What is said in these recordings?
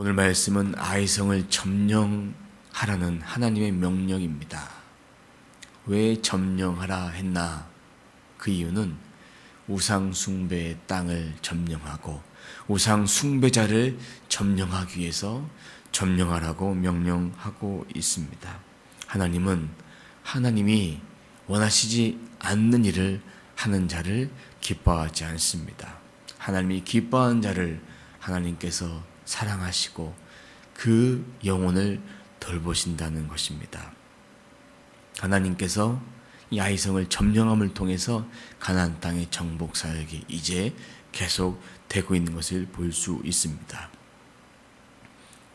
오늘 말씀은 아이성을 점령하라는 하나님의 명령입니다. 왜 점령하라 했나? 그 이유는 우상 숭배의 땅을 점령하고 우상 숭배자를 점령하기 위해서 점령하라고 명령하고 있습니다. 하나님이 원하시지 않는 일을 하는 자를 기뻐하지 않습니다. 하나님이 기뻐하는 자를 하나님께서 사랑하시고 그 영혼을 돌보신다는 것입니다. 하나님께서 이 아이성을 점령함을 통해서 가나안 땅의 정복 사역이 이제 계속 되고 있는 것을 볼 수 있습니다.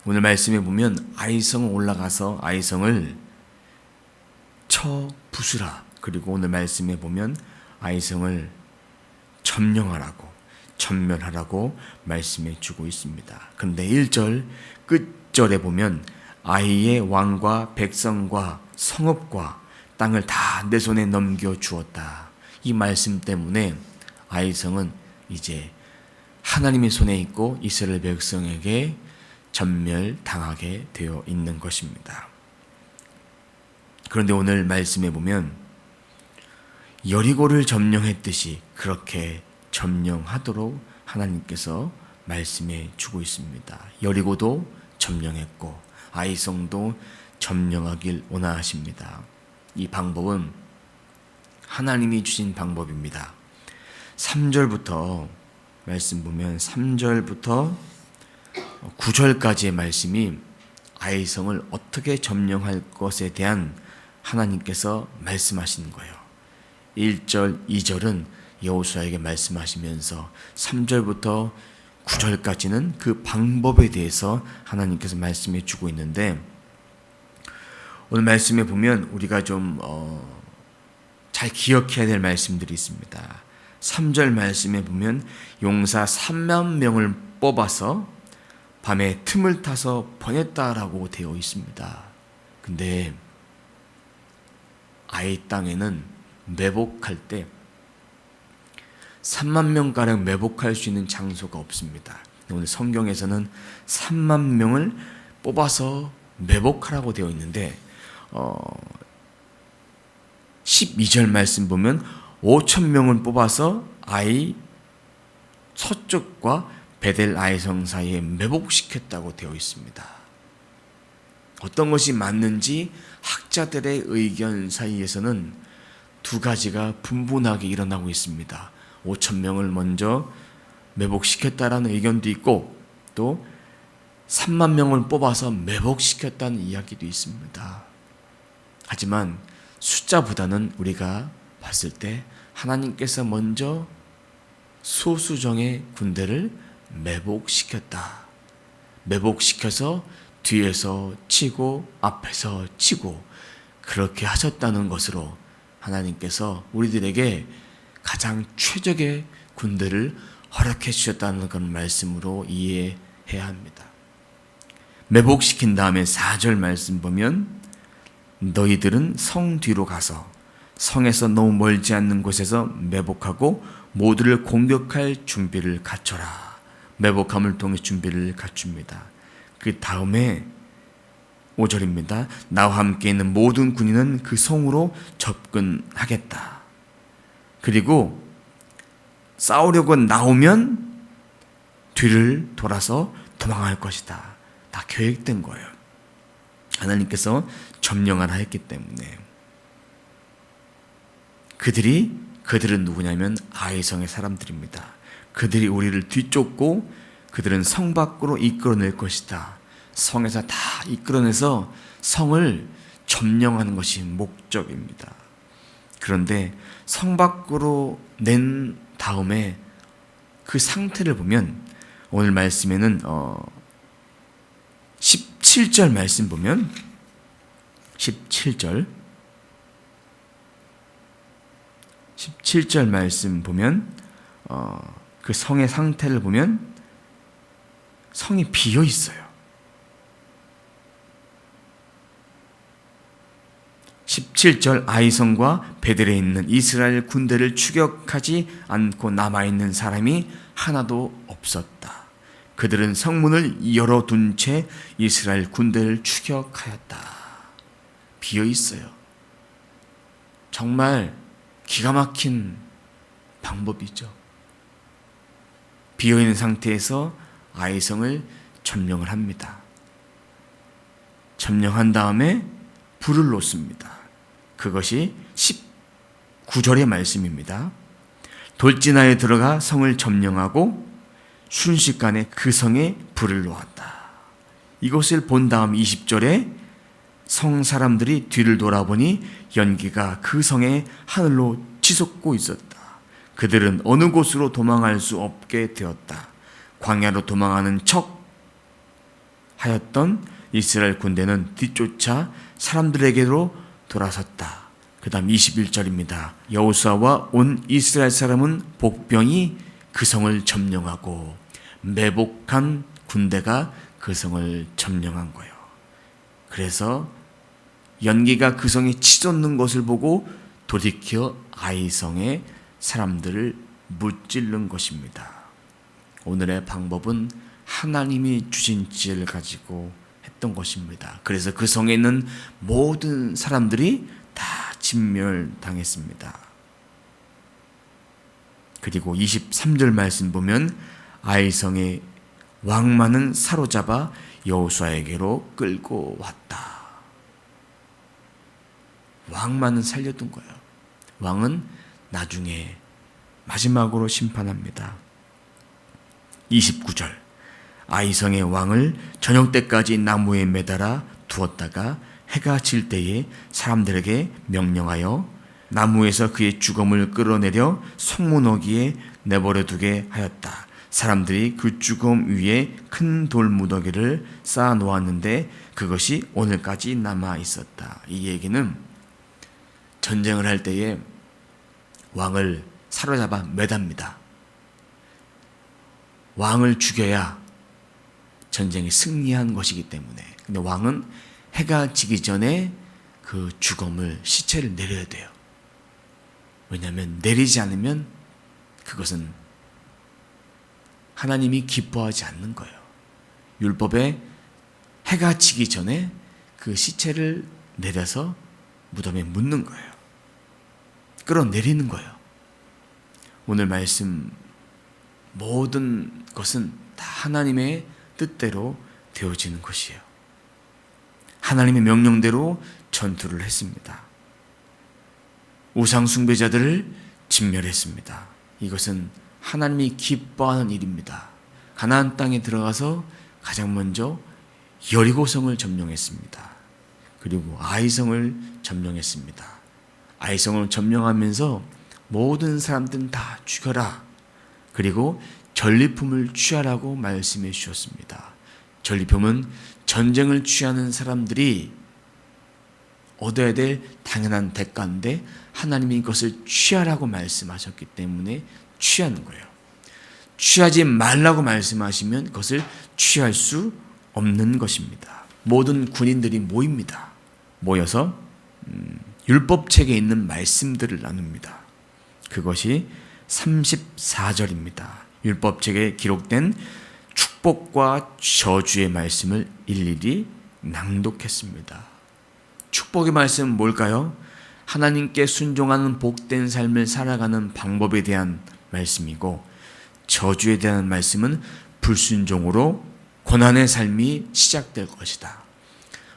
오늘 말씀에 보면 아이성은 올라가서 아이성을 쳐 부수라. 그리고 오늘 말씀에 보면 아이성을 점령하라고 전멸하라고 말씀해 주고 있습니다. 그런데 1절 끝절에 보면 아이의 왕과 백성과 성읍과 땅을 다 내 손에 넘겨 주었다. 이 말씀 때문에 아이성은 이제 하나님의 손에 있고 이스라엘 백성에게 전멸당하게 되어 있는 것입니다. 그런데 오늘 말씀에 보면 여리고를 점령했듯이 그렇게 점령하도록 하나님께서 말씀해 주고 있습니다. 여리고도 점령했고 아이성도 점령하길 원하십니다. 이 방법은 하나님이 주신 방법입니다. 3절부터 말씀 보면 3절부터 9절까지의 말씀이 아이성을 어떻게 점령할 것에 대한 하나님께서 말씀하시는 거예요. 1절, 2절은 여호수아에게 말씀하시면서 3절부터 9절까지는 그 방법에 대해서 하나님께서 말씀해 주고 있는데, 오늘 말씀에 보면 우리가 좀 잘 기억해야 될 말씀들이 있습니다. 3절 말씀에 보면 용사 3만 명을 뽑아서 밤에 틈을 타서 보냈다라고 되어 있습니다. 근데 아이 땅에는 매복할 때 3만 명가량 매복할 수 있는 장소가 없습니다. 오늘 성경에서는 3만 명을 뽑아서 매복하라고 되어 있는데 12절 말씀 보면 5천 명을 뽑아서 아이 서쪽과 베델 아이성 사이에 매복시켰다고 되어 있습니다. 어떤 것이 맞는지 학자들의 의견 사이에서는 두 가지가 분분하게 일어나고 있습니다. 5천 명을 먼저 매복시켰다라는 의견도 있고 또 3만 명을 뽑아서 매복시켰다는 이야기도 있습니다. 하지만 숫자보다는 우리가 봤을 때 하나님께서 먼저 소수정의 군대를 매복시켰다. 매복시켜서 뒤에서 치고 앞에서 치고 그렇게 하셨다는 것으로 하나님께서 우리들에게 가장 최적의 군대를 허락해 주셨다는 그런 말씀으로 이해해야 합니다. 매복시킨 다음에 4절 말씀 보면 너희들은 성 뒤로 가서 성에서 너무 멀지 않는 곳에서 매복하고 모두를 공격할 준비를 갖춰라. 매복함을 통해 준비를 갖춥니다. 그 다음에 5절입니다. 나와 함께 있는 모든 군인은 그 성으로 접근하겠다. 그리고 싸우려고 나오면 뒤를 돌아서 도망할 것이다. 다 계획된 거예요. 하나님께서 점령하라 했기 때문에. 그들은 누구냐면 아이성의 사람들입니다. 그들이 우리를 뒤쫓고 그들은 성 밖으로 이끌어낼 것이다. 성에서 다 이끌어내서 성을 점령하는 것이 목적입니다. 그런데 성 밖으로 낸 다음에 그 상태를 보면 오늘 말씀에는 17절 말씀 보면 17절 말씀 보면 그 성의 상태를 보면 성이 비어 있어요. 17절 아이성과 베델에 있는 이스라엘 군대를 추격하지 않고 남아있는 사람이 하나도 없었다. 그들은 성문을 열어둔 채 이스라엘 군대를 추격하였다. 비어 있어요. 정말 기가 막힌 방법이죠. 비어 있는 상태에서 아이성을 점령을 합니다. 점령한 다음에 불을 놓습니다. 그것이 19절의 말씀입니다. 돌진하여 들어가 성을 점령하고 순식간에 그 성에 불을 놓았다. 이것을 본 다음 20절에 성 사람들이 뒤를 돌아보니 연기가 그 성의 하늘로 치솟고 있었다. 그들은 어느 곳으로 도망할 수 없게 되었다. 광야로 도망하는 척 하였던 이스라엘 군대는 뒤쫓아 사람들에게로 돌아섰다. 그 다음 21절입니다. 여호수아와 온 이스라엘 사람은 복병이 그 성을 점령하고 매복한 군대가 그 성을 점령한 거예요. 그래서 연기가 그 성에 치솟는 것을 보고 돌이켜 아이성의 사람들을 무찌른 것입니다. 오늘의 방법은 하나님이 주신 지혜를 가지고 했던 것입니다. 그래서 그 성에 있는 모든 사람들이 다 진멸당했습니다. 그리고 23절 말씀 보면 아이성의 왕만은 사로잡아 여호수아에게로 끌고 왔다. 왕만은 살려둔 거예요. 왕은 나중에 마지막으로 심판합니다. 29절 아이성의 왕을 저녁 때까지 나무에 매달아 두었다가 해가 질 때에 사람들에게 명령하여 나무에서 그의 주검을 끌어내려 성문어기에 내버려 두게 하였다. 사람들이 그 주검 위에 큰 돌무더기를 쌓아 놓았는데 그것이 오늘까지 남아 있었다. 이 얘기는 전쟁을 할 때에 왕을 사로잡아 매답니다. 왕을 죽여야 전쟁에 승리한 것이기 때문에. 근데 왕은 해가 지기 전에 그 주검을, 시체를 내려야 돼요. 왜냐하면 내리지 않으면 그것은 하나님이 기뻐하지 않는 거예요. 율법에 해가 지기 전에 그 시체를 내려서 무덤에 묻는 거예요. 끌어내리는 거예요. 오늘 말씀 모든 것은 다 하나님의 뜻대로 되어지는 것이에요. 하나님의 명령대로 전투를 했습니다. 우상 숭배자들을 진멸했습니다. 이것은 하나님이 기뻐하는 일입니다. 가나안 땅에 들어가서 가장 먼저 여리고성을 점령했습니다. 그리고 아이성을 점령했습니다. 아이성을 점령하면서 모든 사람들은 다 죽여라. 그리고 전리품을 취하라고 말씀해 주셨습니다. 전리품은 전쟁을 취하는 사람들이 얻어야 될 당연한 대가인데 하나님이 이것을 취하라고 말씀하셨기 때문에 취하는 거예요. 취하지 말라고 말씀하시면 그것을 취할 수 없는 것입니다. 모든 군인들이 모입니다. 모여서 율법책에 있는 말씀들을 나눕니다. 그것이 34절입니다. 율법책에 기록된 축복과 저주의 말씀을 일일이 낭독했습니다. 축복의 말씀은 뭘까요? 하나님께 순종하는 복된 삶을 살아가는 방법에 대한 말씀이고, 저주에 대한 말씀은 불순종으로 고난의 삶이 시작될 것이다.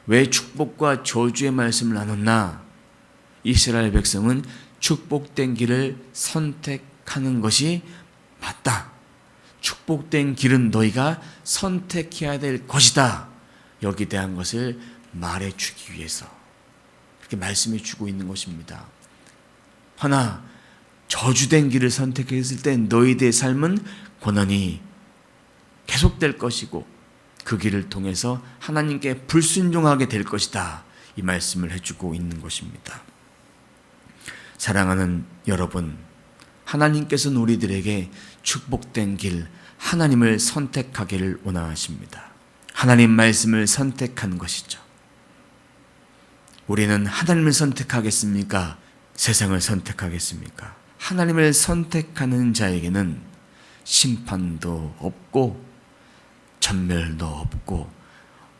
왜 축복과 저주의 말씀을 나눴나? 이스라엘 백성은 축복된 길을 선택하는 것이 맞다. 축복된 길은 너희가 선택해야 될 것이다. 여기에 대한 것을 말해주기 위해서 그렇게 말씀해 주고 있는 것입니다. 허나 저주된 길을 선택했을 때 너희들의 삶은 고난이 계속될 것이고 그 길을 통해서 하나님께 불순종하게 될 것이다. 이 말씀을 해주고 있는 것입니다. 사랑하는 여러분, 하나님께서는 우리들에게 축복된 길, 하나님을 선택하기를 원하십니다. 하나님 말씀을 선택하는 것이죠. 우리는 하나님을 선택하겠습니까? 세상을 선택하겠습니까? 하나님을 선택하는 자에게는 심판도 없고 전멸도 없고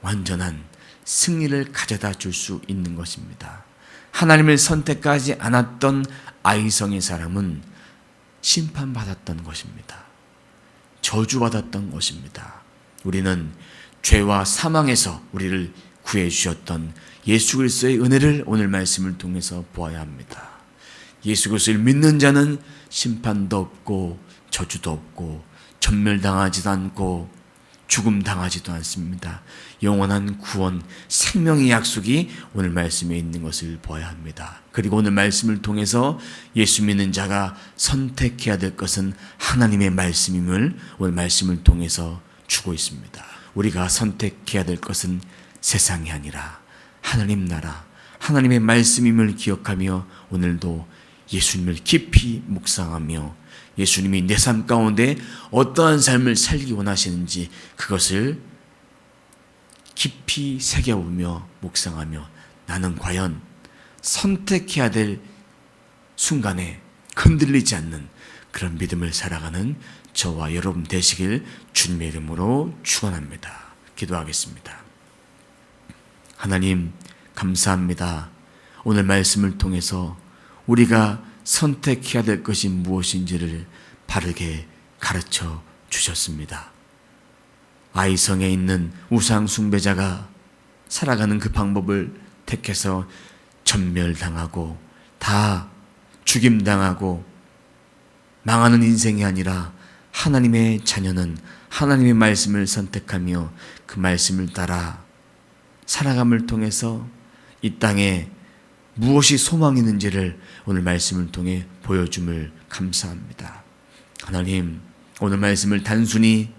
완전한 승리를 가져다 줄 수 있는 것입니다. 하나님을 선택하지 않았던 아이성의 사람은 심판받았던 것입니다. 저주받았던 것입니다. 우리는 죄와 사망에서 우리를 구해 주셨던 예수 그리스도의 은혜를 오늘 말씀을 통해서 보아야 합니다. 예수 그리스도를 믿는 자는 심판도 없고 저주도 없고 전멸당하지도 않고 죽음당하지도 않습니다. 영원한 구원, 생명의 약속이 오늘 말씀에 있는 것을 보아야 합니다. 그리고 오늘 말씀을 통해서 예수 믿는 자가 선택해야 될 것은 하나님의 말씀임을 오늘 말씀을 통해서 주고 있습니다. 우리가 선택해야 될 것은 세상이 아니라 하나님 나라, 하나님의 말씀임을 기억하며 오늘도 예수님을 깊이 묵상하며 예수님이 내 삶 가운데 어떠한 삶을 살기 원하시는지 그것을 깊이 새겨보며 묵상하며 나는 과연 선택해야 될 순간에 흔들리지 않는 그런 믿음을 살아가는 저와 여러분 되시길 주님의 이름으로 축원합니다. 기도하겠습니다. 하나님 감사합니다. 오늘 말씀을 통해서 우리가 선택해야 될 것이 무엇인지를 바르게 가르쳐 주셨습니다. 아이성에 있는 우상 숭배자가 살아가는 그 방법을 택해서 전멸당하고 다 죽임당하고 망하는 인생이 아니라 하나님의 자녀는 하나님의 말씀을 선택하며 그 말씀을 따라 살아감을 통해서 이 땅에 무엇이 소망이 있는지를 오늘 말씀을 통해 보여줌을 감사합니다. 하나님, 오늘 말씀을 단순히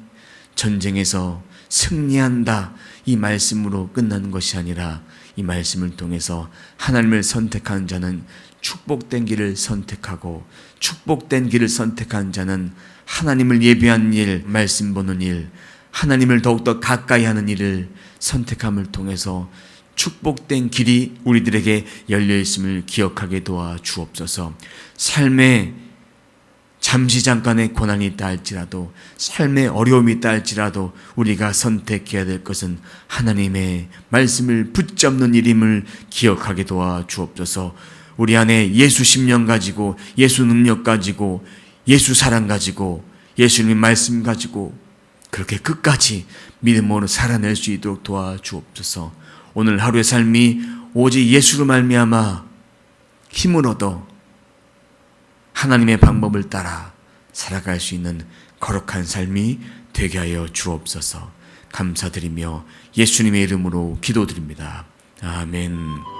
전쟁에서 승리한다 이 말씀으로 끝나는 것이 아니라 이 말씀을 통해서 하나님을 선택한 자는 축복된 길을 선택하고 축복된 길을 선택한 자는 하나님을 예배하는 일, 말씀 보는 일, 하나님을 더욱더 가까이 하는 일을 선택함을 통해서 축복된 길이 우리들에게 열려있음을 기억하게 도와 주옵소서. 삶에 잠시 잠깐의 고난이 있다 할지라도 삶의 어려움이 있다 할지라도 우리가 선택해야 될 것은 하나님의 말씀을 붙잡는 일임을 기억하게 도와 주옵소서. 우리 안에 예수 심령 가지고 예수 능력 가지고 예수 사랑 가지고 예수님의 말씀 가지고 그렇게 끝까지 믿음으로 살아낼 수 있도록 도와 주옵소서. 오늘 하루의 삶이 오직 예수로 말미암아 힘을 얻어 하나님의 방법을 따라 살아갈 수 있는 거룩한 삶이 되게 하여 주옵소서. 감사드리며 예수님의 이름으로 기도드립니다. 아멘.